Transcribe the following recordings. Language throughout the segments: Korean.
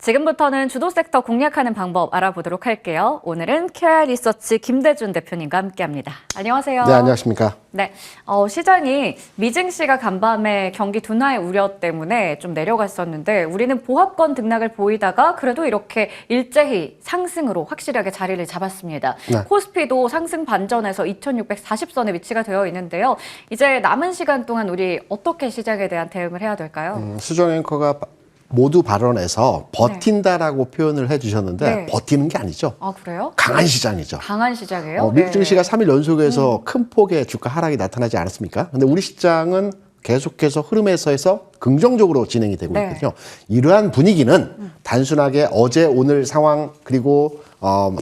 지금부터는 주도 섹터 공략하는 방법 알아보도록 할게요. 오늘은 KR 리서치 김대준 대표님과 함께합니다. 안녕하세요. 네, 안녕하십니까. 네, 시장이 미증시가 간밤에 경기 둔화의 우려 때문에 좀 내려갔었는데 우리는 보합권 등락을 보이다가 그래도 이렇게 일제히 상승으로 확실하게 자리를 잡았습니다. 네. 코스피도 상승 반전에서 2640선에 위치가 되어 있는데요. 이제 남은 시간 동안 우리 어떻게 시장에 대한 대응을 해야 될까요? 수정 앵커가 모두 발언에서 버틴다라고 표현을 해주셨는데 네. 버티는 게 아니죠. 아, 그래요? 강한 시장이죠. 강한 시장이에요? 미국 증시가 3일 연속해서 큰 폭의 주가 하락이 나타나지 않았습니까? 근데 우리 시장은 계속해서 흐름에서 긍정적으로 진행이 되고 네. 있거든요. 이러한 분위기는 단순하게 어제 오늘 상황 그리고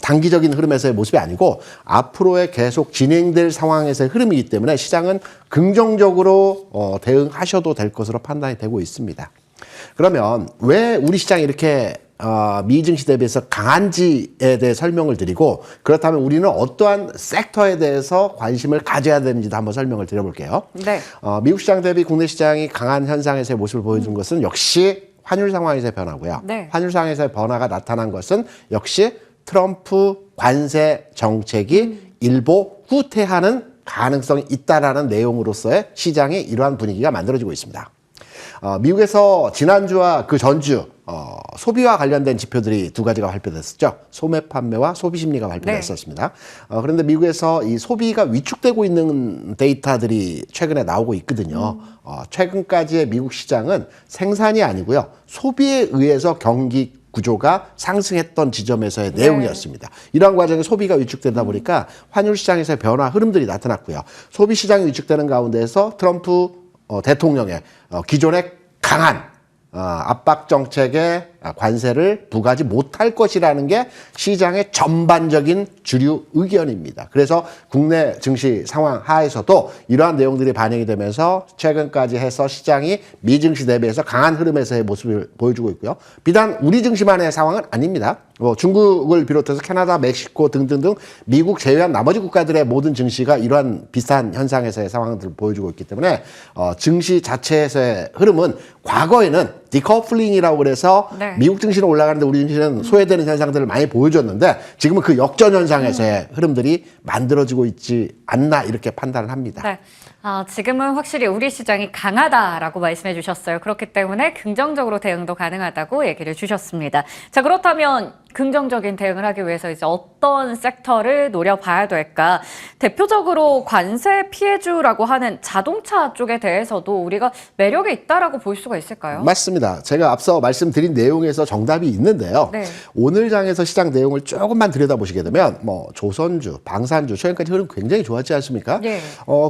단기적인 흐름에서의 모습이 아니고 앞으로의 계속 진행될 상황에서의 흐름이기 때문에 시장은 긍정적으로 대응하셔도 될 것으로 판단이 되고 있습니다. 그러면 왜 우리 시장이 이렇게 미증시 대비해서 강한지에 대해 설명을 드리고 그렇다면 우리는 어떠한 섹터에 대해서 관심을 가져야 되는지도 한번 설명을 드려볼게요. 네. 미국 시장 대비 국내 시장이 강한 현상에서의 모습을 보여준 것은 역시 환율 상황에서의 변화고요. 네. 환율 상황에서의 변화가 나타난 것은 역시 트럼프 관세 정책이 일부 후퇴하는 가능성이 있다라는 내용으로서의 시장의 이러한 분위기가 만들어지고 있습니다. 미국에서 지난주와 그 전주 소비와 관련된 지표들이 두 가지가 발표됐었죠. 소매 판매와 소비 심리가 발표됐었습니다. 그런데 미국에서 이 소비가 위축되고 있는 데이터들이 최근에 나오고 있거든요. 최근까지의 미국 시장은 생산이 아니고요. 소비에 의해서 경기 구조가 상승했던 지점에서의 내용이었습니다. 이러한 과정에 소비가 위축되다 보니까 환율 시장에서의 변화 흐름들이 나타났고요. 소비 시장이 위축되는 가운데서 트럼프 대통령의 기존의 강한 압박 정책의 관세를 부과하지 못할 것이라는 게 시장의 전반적인 주류 의견입니다. 그래서 국내 증시 상황 하에서도 이러한 내용들이 반영이 되면서 최근까지 해서 시장이 미증시 대비해서 강한 흐름에서의 모습을 보여주고 있고요. 비단 우리 증시만의 상황은 아닙니다. 중국을 비롯해서 캐나다, 멕시코 등등등 미국 제외한 나머지 국가들의 모든 증시가 이러한 비슷한 현상에서의 상황들을 보여주고 있기 때문에 증시 자체에서의 흐름은 과거에는 디커플링이라고 그래서 미국 증시는 올라가는데 우리 증시는 소외되는 현상들을 많이 보여줬는데 지금은 그 역전 현상에서의 흐름들이 만들어지고 있지 않나 이렇게 판단을 합니다. 네. 지금은 확실히 우리 시장이 강하다라고 말씀해 주셨어요. 그렇기 때문에 긍정적으로 대응도 가능하다고 얘기를 주셨습니다. 자, 그렇다면 긍정적인 대응을 하기 위해서 이제 어떤 섹터를 노려봐야 될까? 대표적으로 관세 피해주라고 하는 자동차 쪽에 대해서도 우리가 매력이 있다라고 볼 수가 있을까요? 맞습니다. 제가 앞서 말씀드린 내용에서 정답이 있는데요. 네. 오늘 장에서 시장 내용을 조금만 들여다보시게 되면 조선주, 방산주, 최근까지 흐름 굉장히 좋았지 않습니까? 네.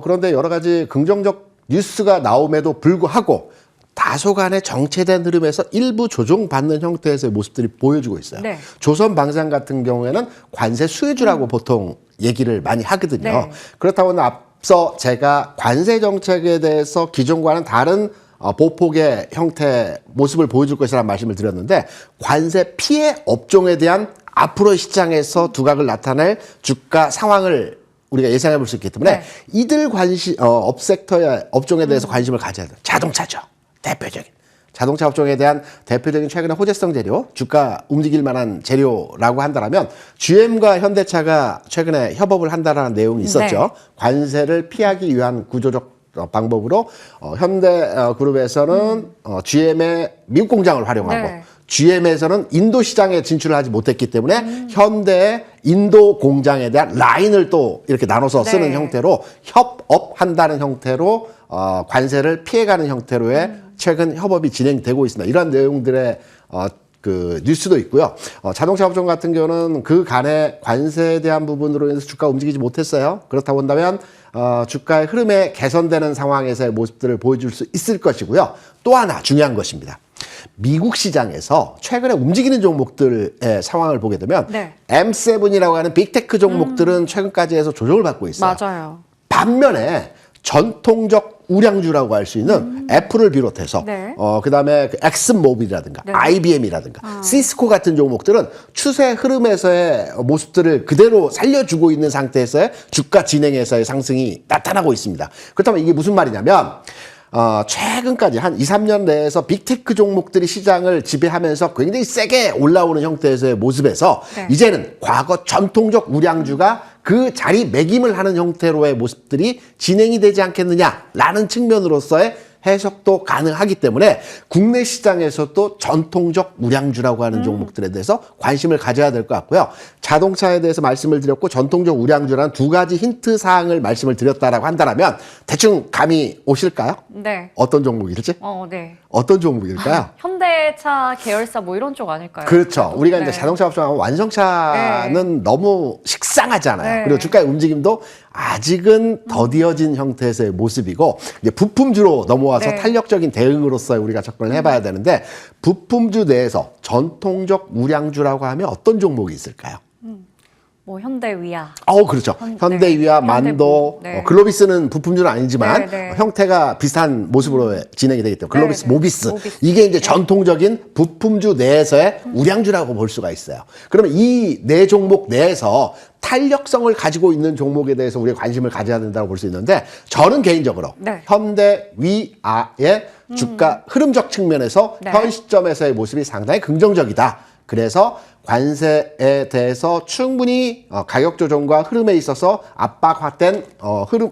그런데 여러 가지 긍정적 뉴스가 나옴에도 불구하고 다소간의 정체된 흐름에서 일부 조정받는 형태에서의 모습들이 보여주고 있어요. 네. 조선방산 같은 경우에는 관세 수혜주라고 보통 얘기를 많이 하거든요. 네. 그렇다고 앞서 제가 관세 정책에 대해서 기존과는 다른 보폭의 형태 모습을 보여줄 것이라는 말씀을 드렸는데 관세 피해 업종에 대한 앞으로의 시장에서 두각을 나타낼 주가 상황을 우리가 예상해 볼 수 있기 때문에 이들 업섹터의 업종에 대해서 관심을 가져야 돼요. 자동차죠. 대표적인. 자동차 업종에 대한 대표적인 최근의 호재성 재료, 주가 움직일 만한 재료라고 한다면 GM과 현대차가 최근에 협업을 한다라는 내용이 있었죠. 네. 관세를 피하기 위한 구조적 방법으로 현대그룹에서는 GM의 미국 공장을 활용하고 네. GM에서는 인도 시장에 진출을 하지 못했기 때문에 현대의 인도 공장에 대한 라인을 또 이렇게 나눠서 쓰는 형태로 협업한다는 형태로 관세를 피해가는 형태로의 최근 협업이 진행되고 있습니다. 이러한 내용들의 그 뉴스도 있고요. 자동차 업종 같은 경우는 그 간의 관세에 대한 부분으로 인해서 주가 움직이지 못했어요. 그렇다고 한다면 주가의 흐름에 개선되는 상황에서의 모습들을 보여줄 수 있을 것이고요. 또 하나 중요한 것입니다. 미국 시장에서 최근에 움직이는 종목들의 상황을 보게 되면 M7이라고 하는 빅테크 종목들은 최근까지 해서 조정을 받고 있어요. 맞아요. 반면에 전통적 우량주라고 할 수 있는 애플을 비롯해서 그다음에 엑슨모빌이라든가 IBM이라든가 시스코 같은 종목들은 추세 흐름에서의 모습들을 그대로 살려주고 있는 상태에서의 주가 진행에서의 상승이 나타나고 있습니다. 그렇다면 이게 무슨 말이냐면 최근까지 한 2, 3년 내에서 빅테크 종목들이 시장을 지배하면서 굉장히 세게 올라오는 형태에서의 모습에서 네. 이제는 과거 전통적 우량주가 그 자리매김을 하는 형태로의 모습들이 진행이 되지 않겠느냐라는 측면으로서의 해석도 가능하기 때문에 국내 시장에서도 전통적 우량주라고 하는 종목들에 대해서 관심을 가져야 될 것 같고요. 자동차에 대해서 말씀을 드렸고 전통적 우량주라는 두 가지 힌트 사항을 말씀을 드렸다라고 한다면 대충 감이 오실까요? 네. 어떤 종목일지? 네. 어떤 종목일까요? 현대차 계열사 뭐 이런 쪽 아닐까요? 그렇죠. 우리가 네. 이제 자동차 업종하면 완성차는 너무 식상하잖아요. 네. 그리고 주가의 움직임도 아직은 더디어진 형태에서의 모습이고 이제 부품주로 넘어와서 네. 탄력적인 대응으로서 우리가 접근을 해봐야 되는데 부품주 내에서 전통적 우량주라고 하면 어떤 종목이 있을까요? 뭐 현대위아. 그렇죠. 네. 현대위아, 만도, 현대모. 네. 글로비스는 부품주는 아니지만 네, 네. 형태가 비슷한 모습으로 진행이 되기 때문에 글로비스, 네, 네. 모비스. 모비스. 이게 이제 전통적인 부품주 내에서의 우량주라고 볼 수가 있어요. 그러면 이 네 종목 내에서 탄력성을 가지고 있는 종목에 대해서 우리가 관심을 가져야 된다고 볼 수 있는데 저는 개인적으로 네. 현대위아의 주가 흐름적 측면에서 네. 현 시점에서의 모습이 상당히 긍정적이다. 그래서 관세에 대해서 충분히 가격 조정과 흐름에 있어서 압박된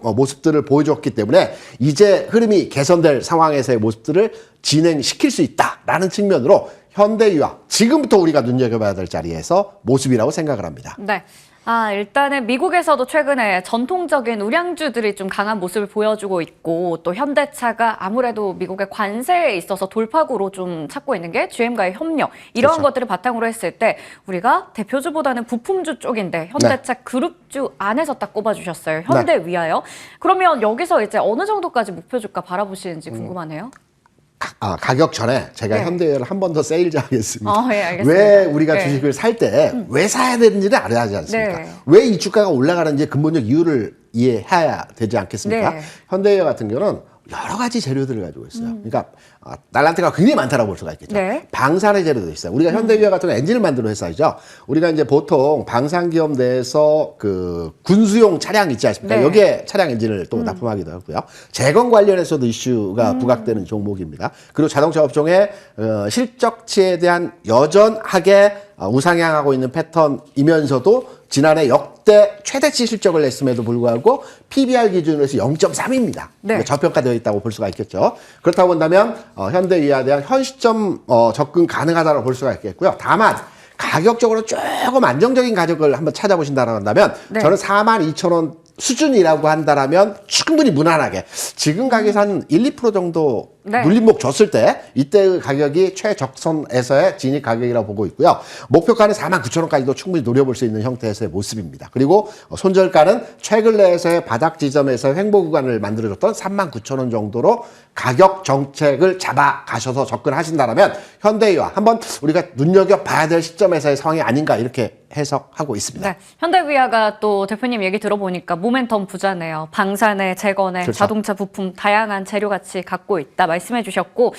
모습들을 보여줬기 때문에 이제 흐름이 개선될 상황에서의 모습들을 진행시킬 수 있다라는 측면으로 현대위아 지금부터 우리가 눈여겨봐야 될 자리에서 모습이라고 생각을 합니다. 네. 일단은 미국에서도 최근에 전통적인 우량주들이 좀 강한 모습을 보여주고 있고 또 현대차가 아무래도 미국의 관세에 있어서 돌파구로 좀 찾고 있는 게 GM과의 협력 이러한 그렇죠. 것들을 바탕으로 했을 때 우리가 대표주보다는 부품주 쪽인데 현대차 그룹주 안에서 딱 꼽아주셨어요. 현대위아요. 그러면 여기서 이제 어느 정도까지 목표 주가 바라보시는지 궁금하네요. 가격 전에 제가 네. 현대위아를 한 번 더 세일즈 하겠습니다. 예, 알겠습니다. 왜 우리가 네. 주식을 살 때 왜 사야 되는지를 알아야 하지 않습니까? 네. 왜 이 주가가 올라가는지 근본적 이유를 이해해야 되지 않겠습니까? 네. 현대위아 같은 경우는 여러 가지 재료들을 가지고 있어요. 그러니까 날란테가 굉장히 많다라고 볼 수가 있겠죠. 네. 방산의 재료도 있어요. 우리가 현대위아 같은 경우 엔진을 만드는 회사이죠. 우리가 이제 보통 방산 기업 내에서 그 군수용 차량 있지 않습니까? 네. 여기에 차량 엔진을 또 납품하기도 하고요. 재건 관련해서도 이슈가 부각되는 종목입니다. 그리고 자동차 업종의 실적치에 대한 여전하게 우상향하고 있는 패턴이면서도 지난해 역대 최대치 실적을 냈음에도 불구하고 PBR 기준으로 해서 0.3입니다. 네. 저평가되어 있다고 볼 수가 있겠죠. 그렇다고 본다면 현대위아에 대한 현 시점 접근 가능하다고 볼 수가 있겠고요. 다만 가격적으로 조금 안정적인 가격을 한번 찾아보신다고 한다면 네. 저는 42,000원 수준이라고 한다면 충분히 무난하게 지금 가격에서 한 1, 2% 정도 네. 눌림목 줬을 때 이때의 가격이 최적선에서의 진입 가격이라고 보고 있고요. 목표가는 49,000원까지도 충분히 노려볼 수 있는 형태에서의 모습입니다. 그리고 손절가는 최근 내에서의 바닥 지점에서 횡보 구간을 만들어줬던 39,000원 정도로 가격 정책을 잡아가셔서 접근하신다면 현대위아 한번 우리가 눈여겨봐야 될 시점에서의 상황이 아닌가 이렇게 해석하고 있습니다. 네, 현대위아가 또 대표님 얘기 들어보니까 모멘텀 부자네요. 방산에, 재건에, 그렇죠. 자동차 부품 다양한 재료 가치 갖고 있다 말씀해 주셨고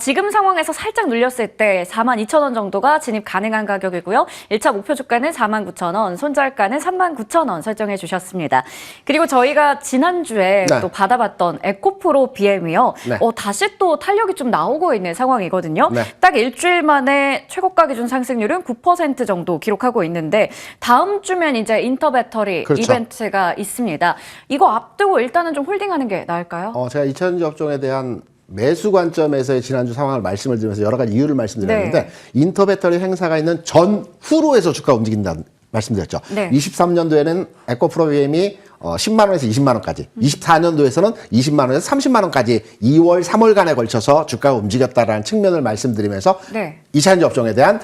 지금 상황에서 살짝 눌렸을 때 42,000원 정도가 진입 가능한 가격이고요. 1차 목표 주가는 49,000원, 손절가는 39,000원 설정해 주셨습니다. 그리고 저희가 지난주에 네. 또 받아봤던 에코프로 BM이요. 네. 다시 또 탄력이 좀 나오고 있는 상황이거든요. 네. 딱 일주일 만에 최고가 기준 상승률은 9% 정도 기록하고 있는데 다음 주면 이제 인터배터리 그렇죠. 이벤트가 있습니다. 이거 앞두고 일단은 좀 홀딩하는 게 나을까요? 제가 2차전지 업종에 대한 매수 관점에서의 지난주 상황을 말씀을 드리면서 여러 가지 이유를 말씀드렸는데 네. 인터배터리 행사가 있는 전후로 해서 주가가 움직인다는 말씀드렸죠. 네. 23년도에는 에코프로 BM이 10만 원에서 20만 원까지, 24년도에서는 20만 원에서 30만 원까지 2월, 3월간에 걸쳐서 주가가 움직였다라는 측면을 말씀드리면서 네. 2차전지 업종에 대한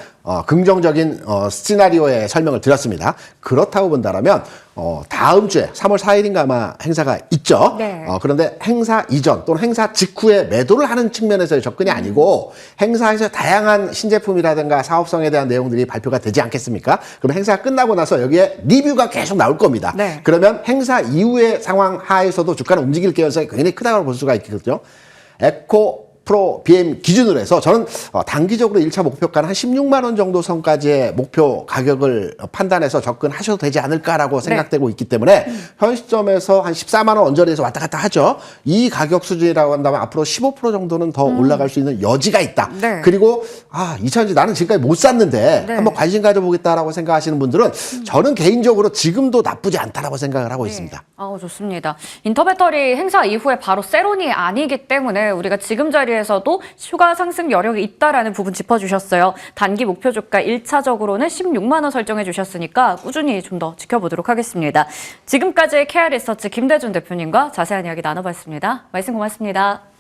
긍정적인 시나리오의 설명을 드렸습니다. 그렇다고 본다면 다음 주에 3월 4일인가 아마 행사가 있죠. 네. 그런데 행사 이전 또는 행사 직후에 매도를 하는 측면에서의 접근이 아니고 행사에서 다양한 신제품이라든가 사업성에 대한 내용들이 발표가 되지 않겠습니까? 그럼 행사가 끝나고 나서 여기에 리뷰가 계속 나올 겁니다. 네. 그러면 행사 이후의 상황 하에서도 주가는 움직일 가능성이 굉장히 크다고 볼 수가 있거든요. 에코 프로 BM 기준으로 해서 저는 단기적으로 1차 목표가는 한 16만 원 정도 선까지의 목표 가격을 판단해서 접근하셔도 되지 않을까라고 생각되고 있기 때문에 현 시점에서 한 14만 원 언저리에서 왔다 갔다 하죠. 이 가격 수준이라고 한다면 앞으로 15% 정도는 더 올라갈 수 있는 여지가 있다. 네. 그리고 이차전지 나는 지금까지 못 샀는데 네. 한번 관심 가져보겠다라고 생각하시는 분들은 저는 개인적으로 지금도 나쁘지 않다라고 생각을 하고 있습니다. 좋습니다. 인터배터리 행사 이후에 바로 세론이 아니기 때문에 우리가 지금 자리에서도 추가 상승 여력이 있다라는 부분 짚어주셨어요. 단기 목표 주가 1차적으로는 16만 원 설정해 주셨으니까 꾸준히 좀 더 지켜보도록 하겠습니다. 지금까지 KR리서치 김대준 대표님과 자세한 이야기 나눠봤습니다. 말씀 고맙습니다.